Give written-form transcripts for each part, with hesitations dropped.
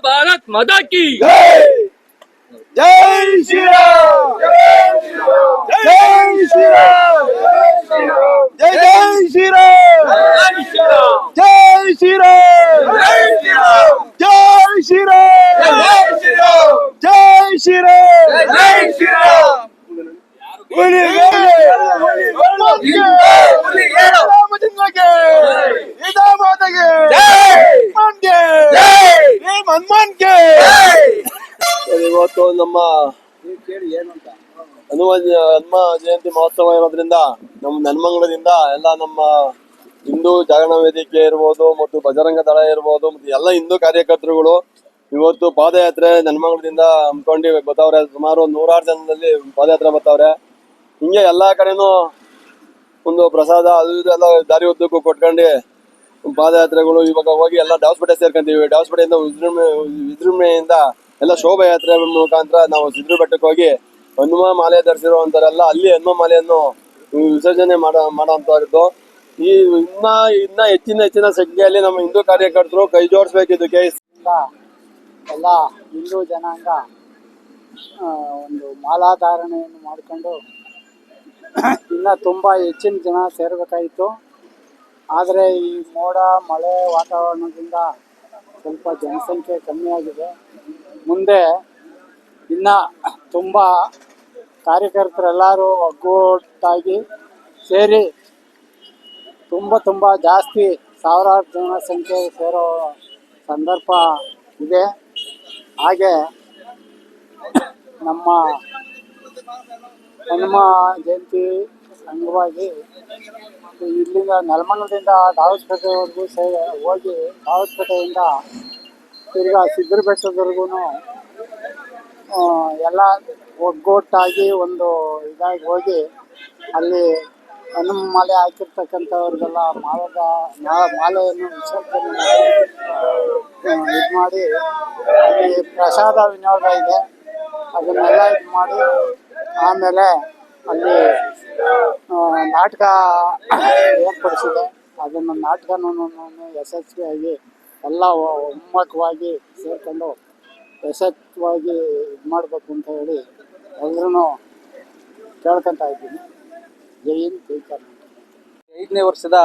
भारत माता की जय श्री राम जय श्री राम जय जय श्री राम जय श्री राम जय श्री राम जय श्री राम ಇವತ್ತು ನಮ್ಮ ಹನುಮ ಜಯಂತಿ ಮಹೋತ್ಸವ ಇರೋದ್ರಿಂದ ನಮ್ಮ ನೆನ್ಮಂಗಲದಿಂದ ಎಲ್ಲ ನಮ್ಮ ಹಿಂದೂ ಜಾಗರಣ ವೇದಿಕೆ ಇರ್ಬೋದು ಮತ್ತು ಬಜರಂಗ ದಳ ಇರ್ಬೋದು ಮತ್ತು ಎಲ್ಲ ಹಿಂದೂ ಕಾರ್ಯಕರ್ತರುಗಳು ಇವತ್ತು ಪಾದಯಾತ್ರೆ ನೆನ್ಮಂಗಲದಿಂದ ಹಮ್ಮಿಕೊಂಡು ಬರ್ತಾವ್ರೆ. ಸುಮಾರು 100 ಜನದಲ್ಲಿ ಪಾದಯಾತ್ರೆ ಬರ್ತಾವ್ರೆ. ಹಿಂಗೆ ಎಲ್ಲಾ ಕಡೆನೂ ಒಂದು ಪ್ರಸಾದ ಅದು ಇದು ಎಲ್ಲ ದಾರಿ ಉದ್ದಕ್ಕೂ ಕೊಟ್ಕೊಂಡು ಪಾದಯಾತ್ರೆಗಳು ಇವಾಗ ಹೋಗಿ ಎಲ್ಲ ಡಾವಸ್ಪೇಟೆ ಸೇರ್ಕೊಂತೀವಿ. ಡಾವಸ್ಪೇಟೆಯಿಂದ ವಿಜೃಂಭಣೆಯಿಂದ ಎಲ್ಲ ಶೋಭಾಯಾತ್ರೆ ಮುಖಾಂತರ ನಾವು ಸಿದ್ಧರ ಬೆಟ್ಟಕ್ಕೆ ಹೋಗಿ ಹನುಮ ಮಾಲೆ ಧರಿಸಿರುವಂತರೆಲ್ಲ ಅಲ್ಲಿ ಹನುಮ ಮಾಲೆಯನ್ನು ವಿಸರ್ಜನೆ ಮಾಡುವಂತದ್ದು. ಈ ಇನ್ನ ಹೆಚ್ಚಿನ ಸಂಖ್ಯೆಯಲ್ಲಿ ನಮ್ಮ ಹಿಂದೂ ಕಾರ್ಯಕರ್ತರು ಕೈ ಜೋಡಿಸ್ಬೇಕಿದ್ದಕ್ಕೆ ಎಲ್ಲ ಹಿಂದೂ ಜನಾಂಗ ಒಂದು ಮಾಲಾಧಾರಣೆಯನ್ನು ಮಾಡಿಕೊಂಡು ಇನ್ನ ತುಂಬಾ ಹೆಚ್ಚಿನ ಜನ ಸೇರ್ಬೇಕಾಯಿತು. ಆದರೆ ಈ ಮೋಡ ಮಳೆ ವಾತಾವರಣದಿಂದ ಸ್ವಲ್ಪ ಜನಸಂಖ್ಯೆ ಕಮ್ಮಿಯಾಗಿದೆ. ಮುಂದೆ ಇನ್ನ ತುಂಬ ಕಾರ್ಯಕರ್ತರೆಲ್ಲರೂ ಒಗ್ಗೂಟಾಗಿ ಸೇರಿ ತುಂಬ ಜಾಸ್ತಿ ಸಾವಿರಾರು ಜನಸಂಖ್ಯೆ ಸೇರೋ ಸಂದರ್ಭ ಇದೆ. ಹಾಗೆ ನಮ್ಮ ಹನುಮ ಜಯಂತಿ ಅಂಗವಾಗಿ ಇಲ್ಲಿಂದ ನೆಲಮಂಗಲದಿಂದ ಡಾವಸ್ಪೇಟೆವರೆಗೂ ಹೋಗಿ ಡಾವಸ್ಪೇಟೆಯಿಂದ ತಿರ್ಗಾ ಸಿದ್ಧರ ಬೆಟ್ಟದವರೆಗೂ ಎಲ್ಲ ಒಗ್ಗೂಟಾಗಿ ಒಂದು ಇದಾಗಿ ಹೋಗಿ ಅಲ್ಲಿ ಹನುಮ ಮಾಲೆ ಹಾಕಿರ್ತಕ್ಕಂಥವ್ರಿಗೆಲ್ಲ ಮಾಲೆಯನ್ನು ವಿಸರ್ಜನೆ ಇದು ಮಾಡಿ ಅಲ್ಲಿ ಪ್ರಸಾದ ವಿನಿಯೋಗ ಇದೆ, ಅದನ್ನೆಲ್ಲ ಇದು ಮಾಡಿ ಆಮೇಲೆ ಅಲ್ಲಿ ನಾಟಕ ಏರ್ಪಡಿಸಿದೆ. ಅದನ್ನು ನಾಟಕನೂ ಯಶಸ್ವಿಯಾಗಿ ಎಲ್ಲ ಒಮ್ಮುಖವಾಗಿ ಸೇರ್ಕೊಂಡು ಯಶಸ್ವಿಯಾಗಿ ಇದು ಮಾಡಬೇಕು ಅಂತ ಹೇಳಿ ಎಲ್ಲರೂ ಕೇಳ್ಕೊತಾ ಇದ್ದೀನಿ. ಜೈ ಹಿಂದ್ ಜೈ ಕರ್ನಾಟಕ. 5ನೇ ವರ್ಷದ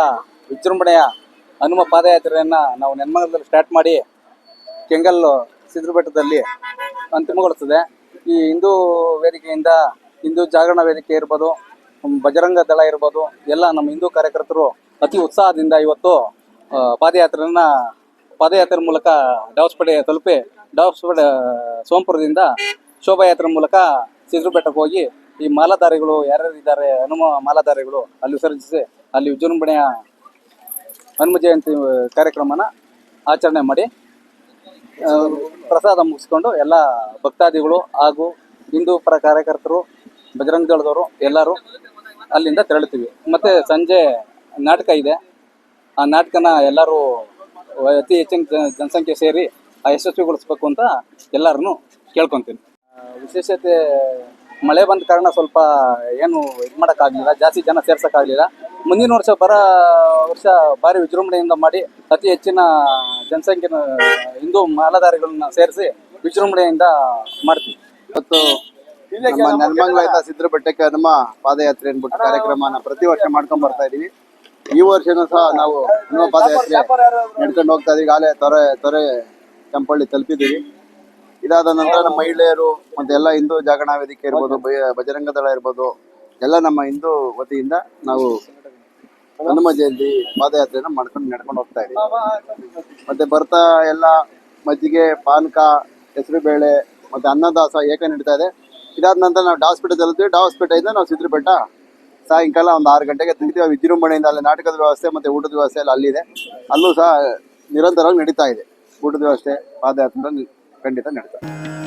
ವಿಜೃಂಭಣೆಯ ಹನುಮ ಪಾದಯಾತ್ರೆಯನ್ನು ನಾವು ನೆನ್ಮಂಗಲದಲ್ಲಿ ಸ್ಟಾರ್ಟ್ ಮಾಡಿ ಕೆಂಗಲ್ಲು ಸಿದ್ಧರ ಬೆಟ್ಟದಲ್ಲಿ ಅಂತಿಮಗೊಳಿಸ್ತದೆ. ಈ ಹಿಂದೂ ವೇದಿಕೆಯಿಂದ ಹಿಂದೂ ಜಾಗರಣ ವೇದಿಕೆ ಇರ್ಬೋದು, ಬಜರಂಗ ದಳ ಇರ್ಬೋದು, ಎಲ್ಲ ನಮ್ಮ ಹಿಂದೂ ಕಾರ್ಯಕರ್ತರು ಅತಿ ಉತ್ಸಾಹದಿಂದ ಇವತ್ತು ಪಾದಯಾತ್ರೆ ಮೂಲಕ ಡಾವಸ್ಪೇಟೆ ತಲುಪಿ ಡಾವಸ್ಪೇಟೆ ಸೋಂಪುರದಿಂದ ಶೋಭಾಯಾತ್ರೆ ಮೂಲಕ ಸಿದ್ಧರ ಬೆಟ್ಟಕ್ಕೆ ಹೋಗಿ ಈ ಮಾಲಾಧಾರಿಗಳು ಯಾರ್ಯಾರಿದ್ದಾರೆ ಹನುಮ ಮಾಲಾಧಾರಿಗಳು ಅಲ್ಲಿ ವಿಸರ್ಜಿಸಿ ಅಲ್ಲಿ ವಿಜೃಂಭಣೆಯ ಹನುಮ ಜಯಂತಿ ಕಾರ್ಯಕ್ರಮನ ಆಚರಣೆ ಮಾಡಿ ಪ್ರಸಾದ ಮುಗಿಸ್ಕೊಂಡು ಎಲ್ಲ ಭಕ್ತಾದಿಗಳು ಹಾಗೂ ಹಿಂದೂ ಪರ ಕಾರ್ಯಕರ್ತರು ಬಜರಂಗ ದಳದವರು ಎಲ್ಲರೂ ಅಲ್ಲಿಂದ ತೆರಳುತ್ತೀವಿ. ಮತ್ತು ಸಂಜೆ ನಾಟಕ ಇದೆ. ಆ ನಾಟಕನ ಎಲ್ಲರೂ ಅತಿ ಹೆಚ್ಚಿನ ಜನಸಂಖ್ಯೆ ಸೇರಿ ಯಶಸ್ವಿಗೊಳಿಸ್ಬೇಕು ಅಂತ ಎಲ್ಲರನ್ನು ಕೇಳ್ಕೊತೀನಿ. ವಿಶೇಷತೆ ಮಳೆ ಬಂದ ಕಾರಣ ಸ್ವಲ್ಪ ಏನು ಇದು ಮಾಡೋಕ್ಕಾಗಲಿಲ್ಲ, ಜಾಸ್ತಿ ಜನ ಸೇರ್ಸೋಕ್ಕಾಗಲಿಲ್ಲ. ಮುಂದಿನ ವರ್ಷ ವರ್ಷ ಭಾರಿ ವಿಜೃಂಭಣೆಯಿಂದ ಮಾಡಿ ಅತಿ ಹೆಚ್ಚಿನ ಜನಸಂಖ್ಯೆನ ಹಿಂದೂ ಮಾಲಾಧಾರಿಗಳನ್ನ ಸೇರಿಸಿ ವಿಜೃಂಭಣೆಯಿಂದ ಮಾಡ್ತೀವಿ. ಇವತ್ತು ನಮ್ಮ ನೆಲಮಂಗಲದಿಂದ ಸಿದ್ಧರ ಬೆಟ್ಟಕ್ಕೆ ಹನುಮ ಪಾದಯಾತ್ರೆ ಅನ್ಬಿಟ್ಟು ಕಾರ್ಯಕ್ರಮನ ಪ್ರತಿ ವರ್ಷ ಮಾಡ್ಕೊಂಡ್ ಬರ್ತಾ ಇದೀವಿ. ಈ ವರ್ಷನೂ ಸಹ ನಾವು ಹನುಮ ಪಾದಯಾತ್ರೆ ನಡ್ಕೊಂಡು ಹೋಗ್ತಾ ಇದೀವಿ. ಈಗಾಗಲೇ ತೊರೆ ಕೆಂಪಳ್ಳಿ ತಲುಪಿದ್ದೀವಿ. ಇದಾದ ನಂತರ ನಮ್ಮ ಮಹಿಳೆಯರು ಮತ್ತೆ ಎಲ್ಲ ಹಿಂದೂ ಜಾಗರಣ ವೇದಿಕೆ ಇರ್ಬೋದು, ಬಜರಂಗ ದಳ ಇರ್ಬೋದು, ಎಲ್ಲ ನಮ್ಮ ಹಿಂದೂ ವತಿಯಿಂದ ನಾವು ಹನುಮ ಜಯಂತಿ ಪಾದಯಾತ್ರೆನ ನಡ್ಕೊಂಡು ಹೋಗ್ತಾ ಇದೀವಿ. ಮತ್ತೆ ಬರ್ತಾ ಎಲ್ಲ ಮಜ್ಜಿಗೆ, ಪಾನಕ, ಹೆಸರು ಬೇಳೆ ಮತ್ತೆ ಅನ್ನದಾಸ ಏಕ ನಡೀತಾ ಇದೆ. ಇದಾದ ನಂತರ ನಾವು ಡಾವಸ್ಪೇಟೆ ತಲುಪ್ತೀವಿ. ಡಾವಸ್ಪೇಟೆಯಿಂದ ನಾವು ಸಿದ್ಧರ ಬೆಟ್ಟ ಸಾಯಂಕಾಲ ಒಂದು 6 ಗಂಟೆಗೆ ತಿಂತೀವಿ. ವಿಜೃಂಭಣೆಯಿಂದ ಅಲ್ಲಿ ನಾಟಕದ ವ್ಯವಸ್ಥೆ ಮತ್ತೆ ಊಟದ ವ್ಯವಸ್ಥೆ ಎಲ್ಲ ಅಲ್ಲಿದೆ. ಅಲ್ಲೂ ಸಹ ನಿರಂತರವಾಗಿ ನಡೀತಾ ಇದೆ ಊಟದ ವ್ಯವಸ್ಥೆ. ಪಾದಯಾತ್ರೆ ಖಂಡಿತ ನಡೀತಾ ಇದೆ.